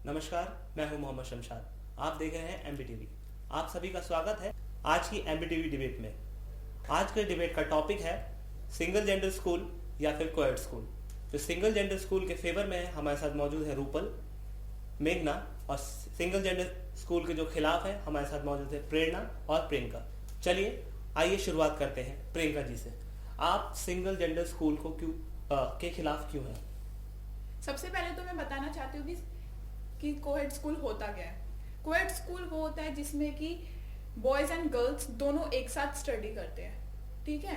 नमस्कार, मैं हूं मोहम्मद शमशाद। आप देख रहे हैं एमबीटीवी। आप सभी का स्वागत है आज की एमबीटीवी डिबेट में। आज के डिबेट का टॉपिक है सिंगल जेंडर स्कूल या फिर कोएड स्कूल। तो सिंगल जेंडर स्कूल के फेवर में हमारे साथ मौजूद है रूपल, मेघना, और सिंगल जेंडर स्कूल के जो खिलाफ है हमारे साथ मौजूद है प्रेरणा और प्रियंका। चलिए आइए शुरुआत करते हैं प्रियंका जी से। आप सिंगल जेंडर स्कूल को के खिलाफ क्यों हैं? सबसे पहले तो मैं बताना चाहती हूँ कि कोएड स्कूल होता क्या है। कोएड स्कूल वो होता है जिसमें कि बॉयज एंड गर्ल्स दोनों एक साथ स्टडी करते हैं, ठीक है।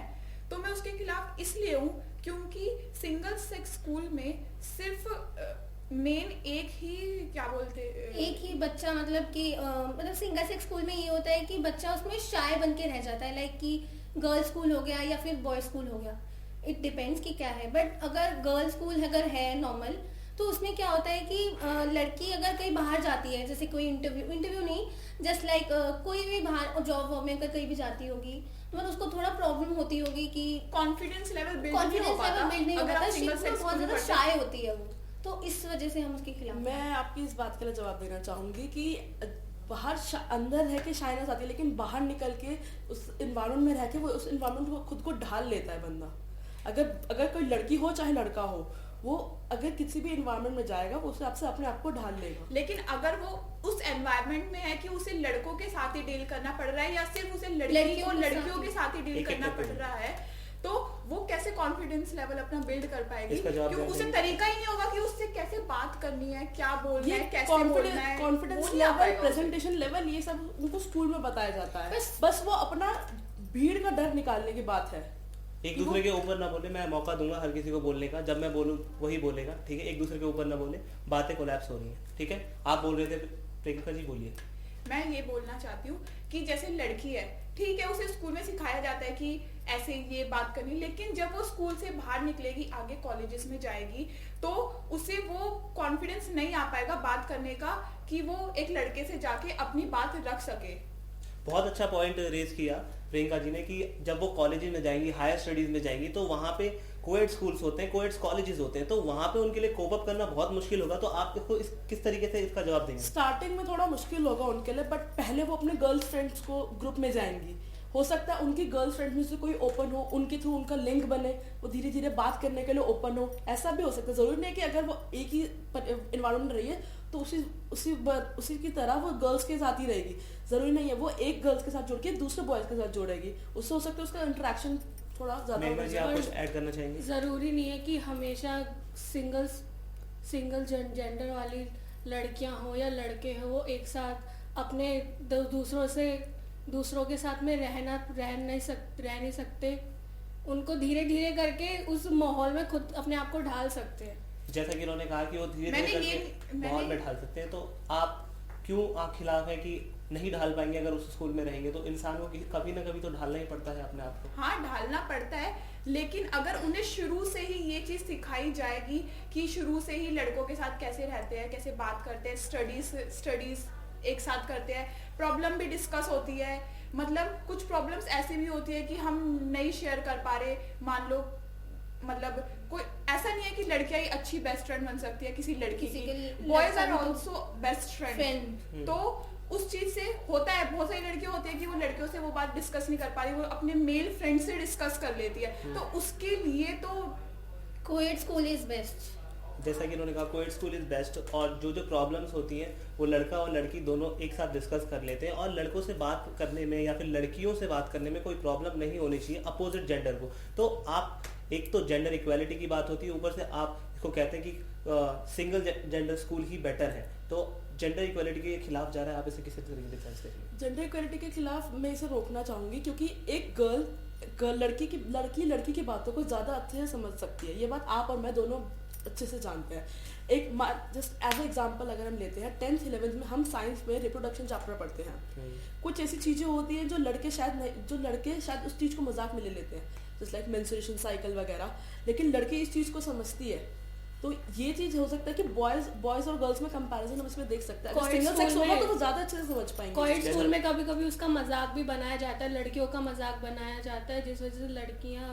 तो मैं उसके खिलाफ इसलिए हूँ क्योंकि सिंगल सेक्स स्कूल में सिर्फ मेन एक ही क्या बोलते एक ही बच्चा, मतलब कि मतलब सिंगल सेक्स स्कूल में ये होता है कि बच्चा उसमें शाय बन के रह जाता है, लाइक कि गर्ल्स स्कूल हो गया या फिर बॉयज स्कूल हो गया, इट डिपेंड्स कि क्या है। बट अगर गर्ल्स स्कूल अगर है नॉर्मल, तो उसमें क्या होता है कि लड़की अगर कहीं बाहर जाती है, जैसे कोई इंटरव्यू नहीं, जस्ट लाइक कोई भी बाहर जॉब वॉब में अगर कहीं भी जाती होगी तो मतलब उसको थोड़ा प्रॉब्लम होती होगी कि कॉन्फिडेंस लेवल बिल्ड नहीं हो पाता। बहुत ज्यादा शाय होती है वो, तो इस वजह से हम उसके खिलाफ। मैं आपकी इस बात के लिए जवाब देना चाहूंगी कि बाहर अंदर रह के शाइनेस आती है, लेकिन बाहर निकल के उस इन्वायरमेंट में रह के वो उस इन्वायरमेंट को खुद को ढाल लेता है बंदा। अगर कोई लड़की हो चाहे लड़का हो, वो अगर किसी भी एनवायरनमेंट में जाएगा वो उससे आपसे अपने आप को ढाल लेगा। लेकिन अगर वो उस एनवायरनमेंट में है कि उसे लड़कों के साथ ही डील करना पड़ रहा है या सिर्फ उसे लड़कियों के साथ ही डील करना पड़ रहा है, तो वो कैसे कॉन्फिडेंस लेवल अपना बिल्ड कर पाएगी? क्योंकि उसे तरीका ही नहीं होगा कि उससे कैसे बात करनी है, क्या बोलना है, कैसे बोलना है। कॉन्फिडेंस लेवल, प्रेजेंटेशन लेवल, ये सब उनको स्कूल में बताया जाता है। बस वो अपना भीड़ का डर निकालने की बात है। एक दूसरे के ऊपर ना बोले। मैं मौका दूंगा हर किसी को बोलने का, जब मैं बोलूँ वही बोलेगा, ठीक है। एक दूसरे के ऊपर ना बोले, बातें कोलैप्स हो रही हैं, ठीक है। आप बोल रहे थे प्रियंका जी, बोलिए। मैं ये बोलना चाहती हूँ कि जैसे लड़की है, ठीक है, उसे स्कूल में सिखाया जाता है कि ऐसे ये बात करनी, लेकिन जब वो स्कूल से बाहर निकलेगी, आगे कॉलेजेस में जाएगी, तो उसे वो कॉन्फिडेंस नहीं आ पाएगा बात करने का कि वो एक लड़के से जाके अपनी बात रख सके। बहुत अच्छा पॉइंट रेज किया प्रियंका जी ने कि जब वो कॉलेज में जाएंगी, हायर स्टडीज में जाएंगी, तो वहाँ पे कोएड स्कूल्स होते हैं, कोएड कॉलेजेस होते हैं, तो वहाँ पे उनके लिए कोप अप करना बहुत मुश्किल होगा। तो आप इसको किस तरीके से इसका जवाब देंगे? स्टार्टिंग में थोड़ा मुश्किल होगा उनके लिए, बट पहले वो अपने गर्ल्स फ्रेंड्स को ग्रुप में जाएंगी। हो सकता है उनकी गर्ल्स फ्रेंड्स में से कोई ओपन हो, उनके थ्रू उनका लिंक बने, वो धीरे धीरे बात करने के लिए ओपन हो। ऐसा भी हो सकता है, जरूरी नहीं कि अगर वो एक ही इन्वायरमेंट रही है तो उसी की तरह वो गर्ल्स के साथ ही रहेगी। जरूरी नहीं है वो एक गर्ल्स के साथ जुड़ के दूसरे बॉयज के साथ जोड़ेगी, उससे हो सकता है उसका इंटरेक्शन थोड़ा ज्यादा। आप कुछ ऐड करना चाहेंगे? जरूरी नहीं है कि हमेशा सिंगल जेंडर वाली लड़कियां हो या लड़के हो, वो एक साथ अपने दूसरों के साथ में रह नहीं सकते। उनको धीरे धीरे करके उस माहौल में खुद अपने आप को ढाल सकते हैं। जैसा कि उन्होंने कहा कि वो धीरे धीरे करके माहौल में ढाल सकते हैं, तो आप क्यों खिलाफ है कि नहीं ढाल पाएंगे? अगर उस स्कूल में रहेंगे तो इंसान को कभी ना कभी तो ढालना ही पड़ता है अपने आप को। हाँ, ढालना पड़ता है, लेकिन अगर उन्हें शुरू से ही ये चीज सिखाई जाएगी कि शुरू से ही लड़कों के साथ कैसे रहते हैं, कैसे बात करते हैं, स्टडीज एक साथ करते हैं, प्रॉब्लम भी डिस्कस होती है। मतलब कुछ प्रॉब्लम्स ऐसी भी होती है कि हम नहीं शेयर कर पा रहे, मान लो, मतलब कोई ऐसा नहीं है कि लड़कियां ही अच्छी बेस्ट फ्रेंड बन सकती है किसी लड़की की, boys are also best friend. तो उस चीज से होता है, बहुत सारी लड़कियां होती है कि वो लड़कियों से वो बात डिस्कस नहीं कर पा रही, वो अपने मेल फ्रेंड से डिस्कस कर लेती है। तो उसके लिए तो कोएड स्कूल इज बेस्ट। जैसा कि उन्होंने कहा कोएड स्कूल इज बेस्ट, और जो प्रॉब्लम्स होती हैं वो लड़का और लड़की दोनों एक साथ डिस्कस कर लेते हैं, और लड़कों से बात करने में या फिर लड़कियों से बात करने में कोई प्रॉब्लम नहीं होनी चाहिए अपोजिट जेंडर को। तो आप एक तो जेंडर इक्वालिटी की बात होती है, ऊपर से आप इसको कहते हैं कि सिंगल जेंडर स्कूल ही बेटर है। तो जेंडर इक्वालिटी के खिलाफ जा रहा है, आप इसे किसी तरीके से डिफेंस करेंगे? जेंडर इक्वालिटी के खिलाफ मैं इसे रोकना चाहूंगी, क्योंकि एक लड़की की बातों को ज्यादा अच्छे से समझ सकती है। ये बात आप और मैं दोनों अच्छे से जानते हैं। एक जस्ट एज ए एग्जांपल अगर हम लेते हैं, 10th 11th में हम साइंस में रिप्रोडक्शन चैप्टर पढ़ते हैं। कुछ ऐसी चीजें होती हैं जो लड़के शायद उस चीज को मजाक में ले लेते हैं, जस्ट लाइक मेंस्ट्रुएशन साइकिल वगैरह, लेकिन लड़के इस चीज को समझती है। तो ये चीज हो सकता है कि बॉयज और गर्ल्स में कंपैरिजन हम इसमें देख सकते हैं। अगर सिंगल सेक्स होगा तो वो ज्यादा अच्छे से समझ पाएंगे। कोएड स्कूल में कभी कभी उसका मजाक भी बनाया जाता है, लड़कियों का मजाक बनाया जाता है, जिस वजह से लड़कियां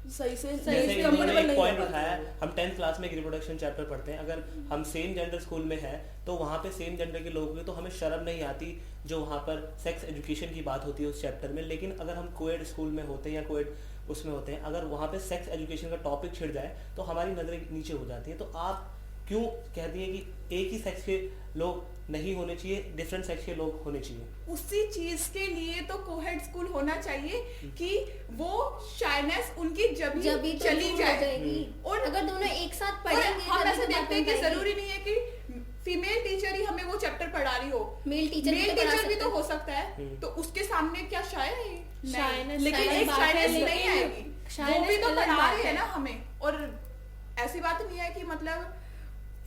सही से जैसे इन्होंने comfortable एक नहीं पॉइंट हो उठाया, पाते। हम 10th क्लास में एक रिप्रोडक्शन चैप्टर पढ़ते हैं, अगर हम सेम जेंडर स्कूल में है तो वहाँ पे सेम जेंडर के लोग हैं तो हमें शर्म नहीं आती जो वहाँ पर सेक्स एजुकेशन की बात होती है उस चैप्टर में। लेकिन अगर हम कोएड स्कूल में होते हैं या कोएड उसमें होते हैं, अगर वहाँ पे सेक्स एजुकेशन का टॉपिक छिड़ जाए तो हमारी नज़रें नीचे हो जाती है। तो आप क्यों कहती हैं कि एक ही सेक्स के लोग नहीं होने चाहिए, डिफरेंट सेक्स के लोग होने चाहिए? उसी चीज के लिए तो कोहेड स्कूल होना चाहिए कि वो शाइनेस उनकी जब ही तो चली दूर हो जाए। जाएगी। और अगर दोनों एक साथ और पढ़ेंगे हम तभी ऐसा तो देखते हैं कि बात बन जरूरी नहीं है कि फीमेल टीचर ही हमें वो चैप्टर पढ़ा रही हो, मेल टीचर मेल भी तो पढ़ा टीचर भी सकते तो हैं। हो सकता है। तो उसके सामने क्या शायद Shyness लेकिन अलग एक बात है, शाइनेस नहीं लेकिन आएगी, वो shyness भी तो अलग पढ़ा बात रहे हैं है। ना हमें। और ऐसी बात नहीं है कि मतलब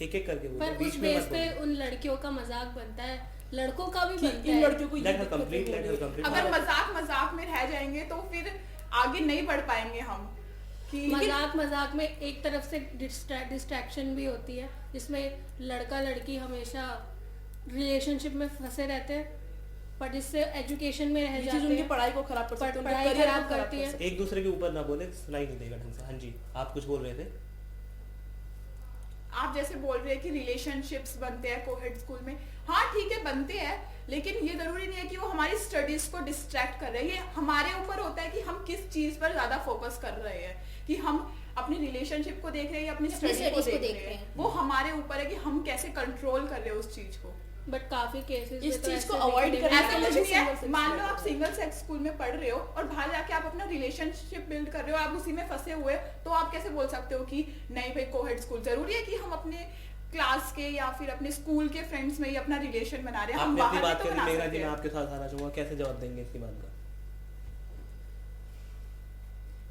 एक एक करके बोलो, पर बीच उस में बेस मत पे बोलो। उन लड़कियों का मजाक बनता है, लड़कों का भी कि बनता इन है। लड़कियों को Let her complete, let her complete. अगर मजाक मजाक में रह जाएंगे तो फिर आगे नहीं बढ़ पाएंगे हम कि मजाक में एक तरफ से डिस्ट्रैक्शन भी होती है जिसमें लड़का लड़की हमेशा रिलेशनशिप में फंसे रहते हैं, पर जिससे एजुकेशन में रह ये जाते चीज उनकी हैं। पढ़ाई को खराब कर सकती है, उनका पढ़ाई career को खराब करती कर है। सकती एक दूसरे के ऊपर ना बोले, सुनाई नहीं देगा ढंग से। हाँ जी, आप कुछ बोल रहे थे। आप जैसे बोल रहे हैं कि रिलेशनशिप्स बनते हैं कोहेड स्कूल में, हाँ ठीक है बनते हैं, लेकिन ये जरूरी नहीं है कि वो हमारी स्टडीज को डिस्ट्रैक्ट कर रहे हैं। ये हमारे ऊपर होता है कि हम किस चीज पर ज्यादा फोकस कर रहे हैं, कि हम अपनी रिलेशनशिप को देख रहे हैं या अपनी अपनी स्टडीज को studies देख रहे हैं। वो हमारे ऊपर है कि हम कैसे कंट्रोल कर रहे हैं उस चीज को। बट काफी केसेस इस चीज को avoid करने ऐसा के कुछ लिए नहीं है, single sex मान लो में आप सिंगल सेक्स स्कूल में पढ़ रहे हो और बाहर जाके आप अपना रिलेशनशिप बिल्ड कर रहे हो, आप उसी में फंसे हुए, तो आप कैसे बोल सकते हो कि नहीं भाई कोहेड स्कूल। जरूरी है कि हम अपने क्लास के या फिर अपने स्कूल के फ्रेंड्स में ही अपना रिलेशन बना रहे हैं, हम आपने अपनी बाहर बात भी तो करी, बना मेघना सकते जी मैं हैं। आपके साथ आना चाहूंगा, कैसे जवाब देंगे इसकी बात का?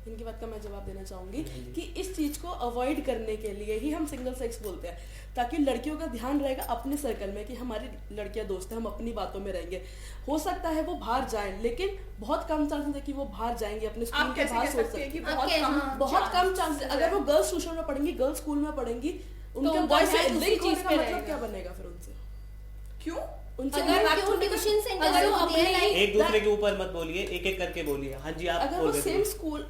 इनकी बात का मैं जवाब देना चाहूंगी जी। कि इस चीज को अवॉइड करने के लिए ही हम सिंगल सेक्स बोलते हैं, ताकि लड़कियों का ध्यान रहेगा अपने सर्कल में कि हमारी लड़कियां दोस्त हैं, हम अपनी बातों में रहेंगे। हो सकता है वो बाहर जाएं, लेकिन बहुत कम चांसेस है कि वो बाहर जाएंगे, अपने स्कूल आप के कैसे बाहर कह सोच सकते हैं कि सकते बहुत आपके- कम हाँ, बहुत कम chances चांसेस। है। अगर वो गर्ल्स ट्यूशन में पढ़ेंगी, गर्ल्स स्कूल में पढ़ेंगी, उनके उनका बॉयज से ध्यान उसी लिंक होने चीज का पे मतलब रहेगा। क्या बनेगा फिर उनसे? क्यों? उनसे अगर interact क्यों होने का- ट्यूशन सेंटर अगर वो होते हैं अपने like एक दूसरे के ऊपर मत बोलिए, एक एक करके बोलिए। हाँ जी, आप अगर बोल वो रहे सेम थे। स्कूल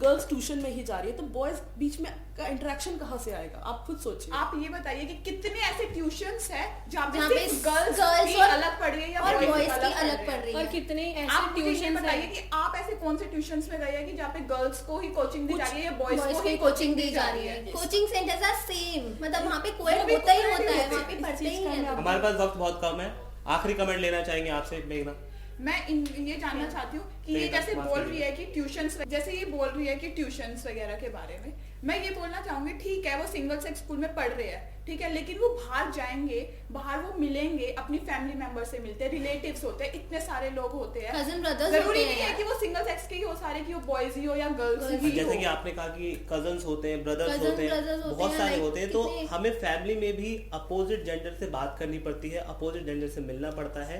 गर्ल्स ट्यूशन में ही जा रही है तो बॉयज बीच में का इंटरेक्शन कहाँ से आएगा? आप खुद सोचिए। आप ये बताइए कि कितने ऐसे ट्यूशंस हैं जहाँ जहाँ पे पे सिर्फ गर्ल्स girls की और- अलग पढ़ रही है या और boys बॉयज की पढ़ अलग रहे पढ़ हैं। रही और है। कितने आप ऐसे मुझे ये ट्यूशन बताइए कि आप ऐसे कौन से ट्यूशंस में गए हैं कि जहाँ पे गर्ल्स को ही कोचिंग दी जा रही है या बॉयज बॉयज को को ही कोचिंग दी जा रही है। कोचिंग सेंटर्स आर सेम, मतलब वहाँ पे कोई वो भी होता ही co-ed होता है, होते वहाँ पे हैं। पढ़ते इस ही चीज़ का हैं मैं लोग। हमारे पास वक्त बहुत कम है, आखिरी कमेंट लेना चाहेंगे आपसे मेघना। मैं ये जानना चाहती हूँ कि ये नहीं, जैसे माफ बोल कीजिए। रही है कि ट्यूशंस, जैसे ये बोल रही है कि ट्यूशंस वगैरह के बारे में, मैं ये बोलना चाहूंगी ठीक है वो सिंगल सेक्स स्कूल में पढ़ रहे हैं, ठीक है, लेकिन वो बाहर जाएंगे, बाहर वो मिलेंगे, अपनी फैमिली मेंबर से मिलते हैं, रिलेटिव्स होते हैं, इतने सारे लोग होते हैं। कजन ब्रदर्स जरूरी होते नहीं है हैं कि वो सिंगल सेक्स के ही हो सारे, कि वो बॉयज ही हो या गर्ल्स ही जैसे कि हो। आपने कहा कि कजन्स होते हैं, ब्रदर्स Cousin होते हैं, brothers होते बहुत हैं, सारे like होते हैं, तो कितने- हमें फैमिली में भी अपोजिट जेंडर से बात करनी पड़ती है, अपोजिट जेंडर से मिलना पड़ता है।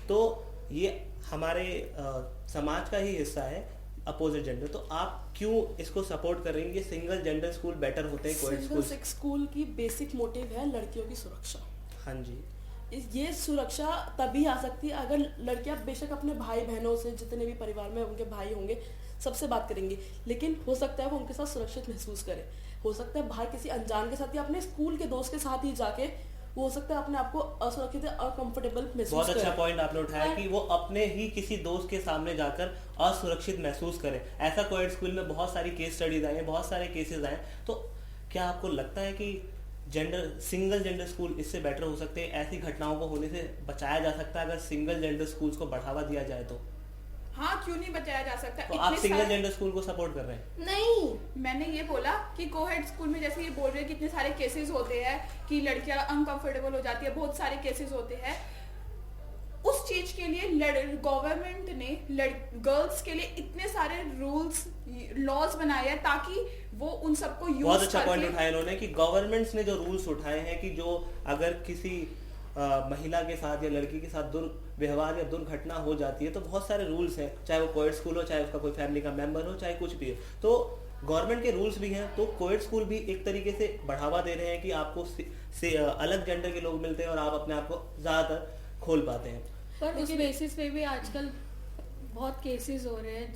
तो ये हमारे समाज का ही हिस्सा है अपोजिट जेंडर। तो आप क्यों इसको सपोर्ट कर रही हैं? ये सिंगल जेंडर स्कूल बेटर होते हैं coed single school? Sex school की बेसिक मोटिव है लड़कियों की सुरक्षा। हाँ जी, ये सुरक्षा तभी आ सकती है अगर लड़कियां बेशक अपने भाई बहनों से, जितने भी परिवार में उनके भाई होंगे, सबसे बात करेंगी, लेकिन हो सकता है वो उनके साथ सुरक्षित महसूस करे। हो सकता है बाहर किसी अनजान के साथ या अपने स्कूल के दोस्त के साथ ही जाके वो हो सकता है अपने आप को असुरक्षित या अनकंफर्टेबल महसूस बहुत अच्छा करे। पॉइंट आपने उठाया कि वो अपने ही किसी दोस्त के सामने जाकर असुरक्षित महसूस करें। ऐसा कोएड स्कूल में बहुत सारी केस स्टडीज आए हैं, बहुत सारे केसेस आए हैं। तो क्या आपको लगता है कि सिंगल जेंडर स्कूल इससे बेटर हो सकते हैं? ऐसी घटनाओं को होने से बचाया जा सकता है अगर सिंगल जेंडर स्कूल्स को बढ़ावा दिया जाए तो? हाँ, क्यों नहीं बचाया जा सकता? तो आप इतने सिंगल सारे- जेंडर स्कूल को सपोर्ट कर रहे हैं? नहीं, मैंने ये बोला कि कोहेड स्कूल में जैसे ये बोल रहे हैं कि इतने सारे केसेस होते हैं कि लड़कियां अनकंफर्टेबल हो जाती है, बहुत सारे केसेस होते हैं। उस चीज के लिए गवर्नमेंट ने गर्ल्स के लिए इतने सारे रूल्स लॉज बनाए हैं ताकि वो उन सबको यूज बहुत अच्छा पॉइंट उठाया इन्होंने कि गवर्नमेंट्स ने जो रूल्स उठाए हैं कि जो अगर किसी महिला के साथ या लड़की के साथ दुर्व्यवहार या दुर्घटना हो जाती है तो बहुत सारे रूल्स हैं, चाहे वो कोएड स्कूल हो, चाहे उसका कोई फैमिली का मेंबर हो, चाहे कुछ भी हो। तो गवर्नमेंट के रूल्स भी हैं, तो कोएड स्कूल भी एक तरीके से बढ़ावा दे रहे हैं कि आपको अलग जेंडर के लोग मिलते हैं और आप अपने आप को ज्यादातर खोल पाते हैं। पर उस बेसिस पे भी आजकल बहुत केसेस हो रहे हैं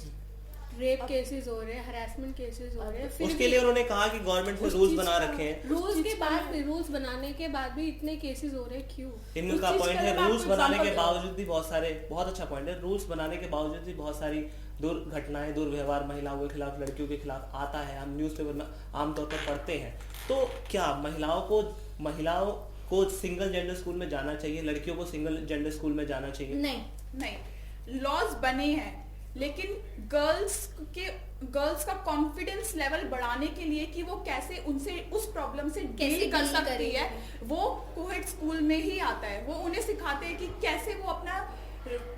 रेप केसेस हो रहे हैं, हरासमेंट केसेस हो रहे हैं, फिर उसके लिए उन्होंने कहा कि गवर्नमेंट ने रूल्स बना रखे हैं। रूल्स बनाने के बाद भी इतने केसेस हो रहे हैं, क्यों? इनका पॉइंट है रूल्स बनाने के बावजूद भी बहुत अच्छा पॉइंट है, रूल्स बनाने के बावजूद भी बहुत सारी दुर्घटनाएं, दुर्व्यवहार महिलाओं के खिलाफ, लड़कियों के खिलाफ आता है, हम न्यूज़पेपर में आमतौर पर पढ़ते हैं। तो क्या महिलाओं को सिंगल जेंडर स्कूल में जाना चाहिए, लड़कियों को सिंगल जेंडर स्कूल में जाना चाहिए? नहीं, लॉज बने हैं, लेकिन गर्ल्स का कॉन्फिडेंस लेवल बढ़ाने के लिए कि वो कैसे उनसे उस प्रॉब्लम से डील कर सकती है, वो कोहेड स्कूल में ही आता है। वो उन्हें सिखाते हैं कि कैसे वो अपना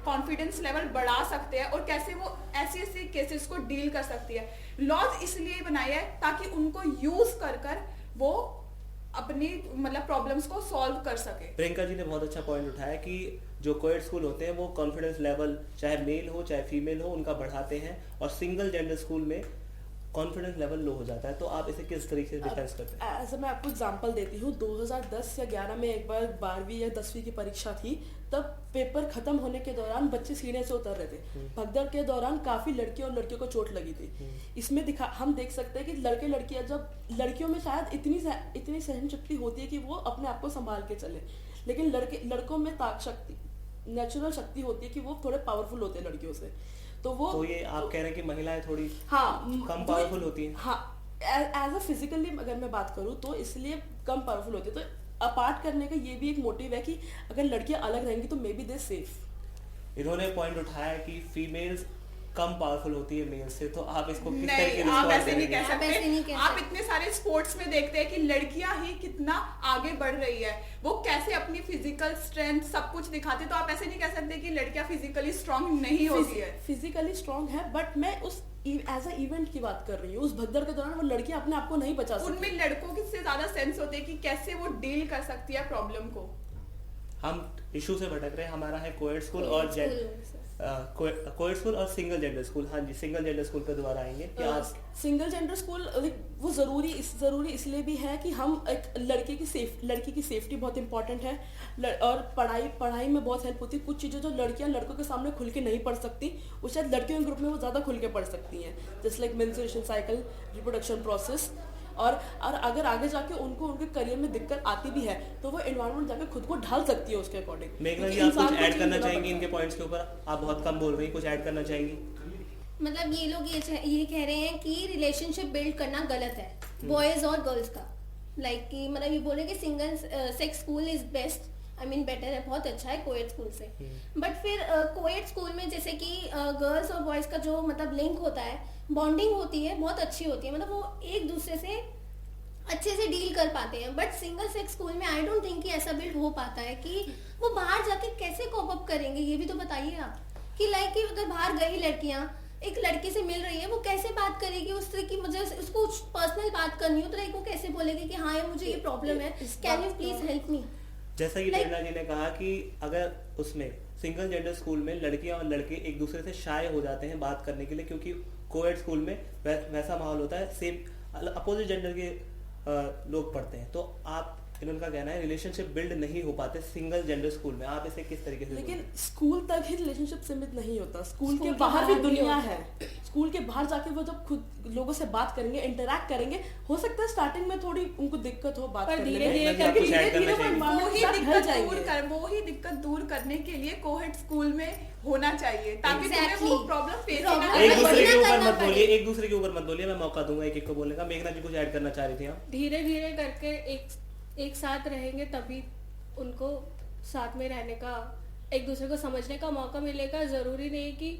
कॉन्फिडेंस लेवल बढ़ा सकते हैं और कैसे वो ऐसे केसेस को डील कर सकती है। लॉज इसलिए बनाया है ताकि उनको यूज कर वो अपनी मतलब प्रॉब्लम्स को सॉल्व कर सके। प्रियंका जी ने बहुत अच्छा पॉइंट उठाया कि जो कोएड स्कूल होते हैं वो कॉन्फिडेंस लेवल चाहे मेल हो चाहे फीमेल हो उनका बढ़ाते हैं, और सिंगल जेंडर स्कूल में कॉन्फिडेंस लेवल लो हो जाता है। तो आप इसे किस तरीके से डिफेंस करते हैं? ऐसे मैं आपको एग्जांपल देती हूँ। 2010 या 11 में एक बार 12वीं या 10वीं की परीक्षा थी, तब पेपर खत्म होने के दौरान बच्चे सीढ़ी से उतर रहे थे। भगदड़ के दौरान काफी लड़कियों और लड़कियों को चोट लगी थी। इसमें हम देख सकते हैं कि लड़के लड़कियां, जब लड़कियों में शायद इतनी सहन शक्ति होती है कि वो अपने आप को संभाल के चले, लेकिन लड़कों में ताक शक्ति, नेचुरल शक्ति होती है कि वो थोड़े पावरफुल होते हैं लड़कियों से। तो ये आप कह रहे हैं कि महिलाएं थोड़ी कम पावरफुल होती हैं? हाँ, एज अ फिजिकली अगर मैं बात करूँ तो इसलिए कम पावरफुल होती है। तो अपार्ट करने का ये भी एक मोटिव है कि अगर लड़कियां अलग रहेंगी तो मे बी दे सेफ। इन्होंने पॉइंट उठाया कि फीमेल्स कम पावरफुल होती है मेल से, तो आप इसको किस नहीं, तरीके से आप सवाल ऐसे नहीं करेंगे? कह सकते। आप इतने सारे स्पोर्ट्स में देखते हैं कि लड़कियां ही कितना आगे बढ़ रही है, वो कैसे अपनी फिजिकल स्ट्रेंथ सब कुछ दिखाते, तो आप ऐसे नहीं कह सकते कि लड़कियां फिजिकली स्ट्रांग नहीं होती है। फिजिकली स्ट्रांग है, बट मैं उस एज अ इवेंट की बात कर रही हूँ। उस भगदड़ के दौरान वो लड़कियां अपने आप को नहीं बचा सकती। उनमें लड़कों के से ज्यादा सेंस होते हैं कि कैसे वो डील कर सकती है प्रॉब्लम को। हम इशू से भटक रहे हैं। हमारा है कोएड स्कूल और कोएड स्कूल और सिंगल जेंडर स्कूल। हाँ जी, सिंगल जेंडर स्कूल पे दोबारा आएंगे। सिंगल जेंडर स्कूल वो जरूरी इसलिए भी है कि हम एक लड़की की सेफ्टी बहुत इंपॉर्टेंट है, और पढ़ाई में बहुत हेल्प होती है। कुछ चीज़ें जो लड़कियां लड़कों के सामने खुल के नहीं पढ़ सकती, वो शायद लड़कियों के ग्रुप में वो ज़्यादा खुल के पढ़ सकती हैं, जैसे like menstruation cycle, reproduction process. और अगर आगे जाके उनके करियर में दिक्कत आती भी है तो वो एनवायरनमेंट जाके खुद को ढाल सकती है उसके अकॉर्डिंग। मेघना जी, आप कुछ ऐड करना चाहेंगी इनके पॉइंट्स के ऊपर? आप बहुत कम बोल रही हैं, कुछ ऐड करना चाहेंगी? मतलब ये लोग ये कह रहे हैं कि रिलेशनशिप बिल्ड करना गलत है बॉयज और गर्ल्स का। लाइक कि मतलब ये बोल रहे हैं कि single sex school is best, I mean better है, बहुत अच्छा है कोएड स्कूल से। बट फिर कोएड स्कूल में जैसे कि गर्ल्स और बॉयज का जो मतलब लिंक होता है, बॉन्डिंग होती है, बहुत अच्छी होती है, मतलब वो एक दूसरे से अच्छे से डील कर पाते हैं। बट सिंगल सेक्स स्कूल में आई डोंट थिंक कि ऐसा बिल्ड हो पाता है कि वो बाहर जाके कैसे कोप अप करेंगे। ये भी तो बताइए आप कि लाइक कि अगर बाहर गई लड़कियां एक लड़के से मिल रही है, वो कैसे बात करेगी उस तरह की, मुझे उसको पर्सनल बात करनी हो तो लाइक वो कैसे बोलेगी कि हाँ यार मुझे ये प्रॉब्लम है, can you please help me. जैसा कि प्रेरणा जी ने कहा कि अगर उसमें सिंगल जेंडर स्कूल में लड़कियां और लड़के एक दूसरे से शाय हो जाते हैं बात करने के लिए, क्योंकि कोएड स्कूल में वैसा माहौल होता है, सेम अपोजिट जेंडर के लोग पढ़ते हैं। तो आप इनका कहना है रिलेशनशिप बिल्ड नहीं हो पाते सिंगल जेंडर स्कूल में, आप इसे किस तरीके से? लेकिन स्कूल तक ही रिलेशनशिप सीमित नहीं होता, स्कूल के बाहर भी दुनिया है। स्कूल के बाहर जाके वो जब खुद लोगों से बात करेंगे, इंटरेक्ट करेंगे, हो सकता है स्टार्टिंग में थोड़ी उनको दिक्कत हो बात करने में, वो ही दिक्कत दूर करने के लिए कोहेड स्कूल में होना चाहिए ताकि तुम्हें वो प्रॉब्लम फेस ना एक दूसरे के ऊपर मत बोलिए, एक दूसरे के ऊपर मत बोलिए, मैं मौका दूंगा एक एक को बोलने का। मेघना जी कुछ ऐड करना चाह रही थी आप? धीरे धीरे करके एक साथ रहेंगे तभी उनको साथ में रहने का, एक दूसरे को समझने का मौका मिलेगा। जरूरी नहीं कि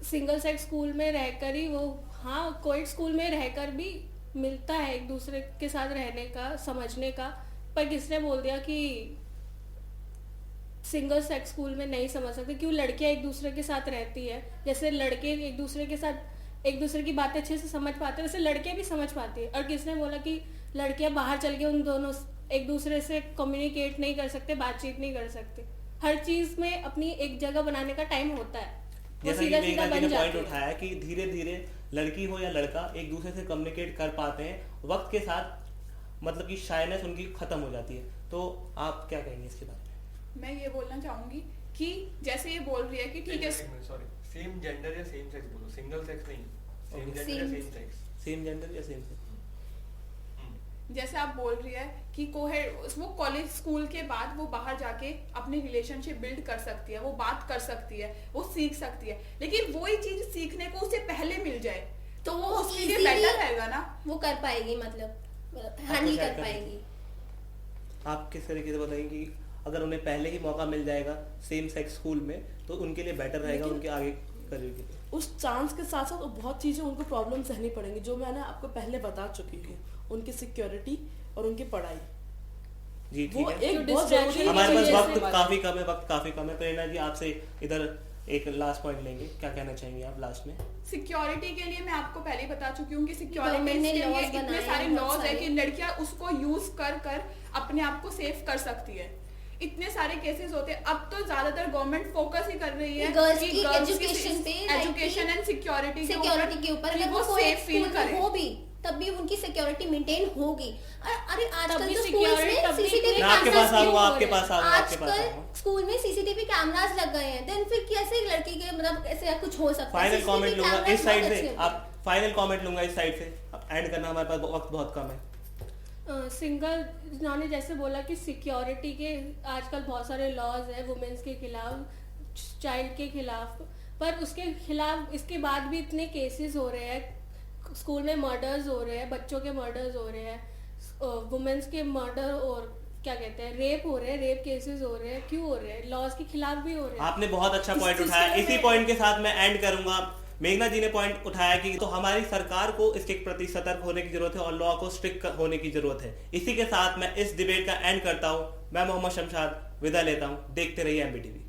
सिंगल सेक्स स्कूल में रहकर ही वो, हाँ कोएड स्कूल में रहकर भी मिलता है एक दूसरे के साथ रहने का, समझने का। पर किसने बोल दिया कि सिंगल सेक्स स्कूल में नहीं समझ सकते? क्यों लड़कियां एक दूसरे के साथ रहती है, जैसे लड़के एक दूसरे के साथ एक दूसरे की बातें अच्छे से समझ पाते हैं, वैसे लड़कियां भी समझ पाती है। और किसने बोला कि लड़कियां बाहर चल के उन दोनों एक दूसरे से कम्युनिकेट नहीं कर सकते, बातचीत नहीं कर सकते? हर चीज में अपनी एक जगह बनाने का टाइम होता है। जैसा कि मेघना जी ने पॉइंट उठाया कि धीरे धीरे लड़की हो या लड़का एक दूसरे से कम्युनिकेट कर पाते हैं, वक्त के साथ मतलब कि शायनेस उनकी खत्म हो जाती है। तो आप क्या कहेंगे इसके बारे में? मैं ये बोलना चाहूंगी कि जैसे ये बोल रही है कि ठीक है, सेम जेंडर या सेम सेक्स बोलो, सिंगल सेक्स नहीं, सेम Okay. जेंडर या सेम सेक्स। सेम जेंडर या सेम सेक्स? जैसे आप बोल रही है कि वो कॉलेज स्कूल के बाद वो बाहर जाके अपनी रिलेशनशिप बिल्ड कर सकती है, वो बात कर सकती है, वो सीख सकती है, लेकिन वही चीज सीखने को उसे पहले मिल जाए तो वो उसके लिए easily बेटर रहेगा ना। वो कर पाएगी, मतलब हैंडल क्या कर करेगी? पाएगी। आप किस तरीके से बताएंगे कि अगर उन्हें पहले ही मौका मिल जाएगा सेम सेक्स स्कूल में तो उनके लिए बेटर रहेगा लेकिन- उनके आगे करियर के लिए? उस चांस के साथ साथ बहुत चीज़ें उनको प्रॉब्लम सहनी पड़ेंगी, जो मैंने आपको पहले बता चुकी हूँ। उनकी सिक्योरिटी और उनकी पढ़ाई, जी वो ठीक है। एक जो बहुत distraction जरूरी की हमारे पास वजह वक्त से- काफी कम है, वक्त काफी कम है। प्रेरणा जी आपसे इधर एक लास्ट पॉइंट लेंगे, क्या कहना चाहेंगे आप लास्ट में? सिक्योरिटी के लिए मैं आपको पहले ही बता चुकी हूँ कि सिक्योरिटी Government ने के लिए laws इतने बनाए सारे हैं, बहुत लॉज है सारे। कि लड़कियां उसको यूज कर कर अपने आप को सेफ कर सकती है। इतने सारे केसेस होते हैं। अब तो ज्यादातर गवर्नमेंट फोकस ही कर रही है गर्ल्स की एजुकेशन पे, एजुकेशन एंड सिक्योरिटी के ऊपर कि अगर वो वो कोई सेफ फील स्कूल करे। में हो भी तब भी उनकी सिक्योरिटी मेंटेन होगी। अरे आजकल भी तो security, स्कूल्स में तब भी सीसीटीवी मैं आपके कैमरास पास आऊंगा, क्यों हो आपके रहे पास हैं? आऊंगा, आपके पास आजकल आऊंगा। स्कूल में सीसीटीवी कैमरास लग गए हैं, देन फिर कैसे एक लड़की के मतलब ऐसे कुछ हो सकता है? फाइनल CCTV कमेंट लूंगा कैमरास इस साइड बहुत से, अच्छे होते आप फाइनल कमेंट लूंगा इस साइड से। अब एंड करना, हमारे पास वक्त बहुत कम है। सिंगल इन्होंने जैसे बोला कि सिक्योरिटी के आजकल बहुत सारे लॉज है वुमेन्स के खिलाफ, चाइल्ड के खिलाफ, पर उसके खिलाफ इसके बाद भी इतने केसेस हो रहे हैं, स्कूल में मर्डर्स हो रहे हैं, बच्चों के मर्डर्स हो रहे हैं, वुमेन्स के मर्डर और क्या कहते हैं रेप हो रहे हैं, रेप केसेस हो रहे हैं। क्यों हो रहे हैं? लॉज के खिलाफ भी हो रहे हैं। आपने बहुत अच्छा इस पॉइंट चीज़ उठाया, के लिए इसी मैं- पॉइंट के साथ मैं एंड करूंगा। मेघना जी ने पॉइंट उठाया कि तो हमारी सरकार को इसके प्रति सतर्क होने की जरूरत है और लॉ को स्ट्रिक्ट होने की जरूरत है। इसी के साथ मैं इस डिबेट का एंड करता हूं। मैं मोहम्मद शमशाद विदा लेता हूं। देखते रहिए एमबीटीवी।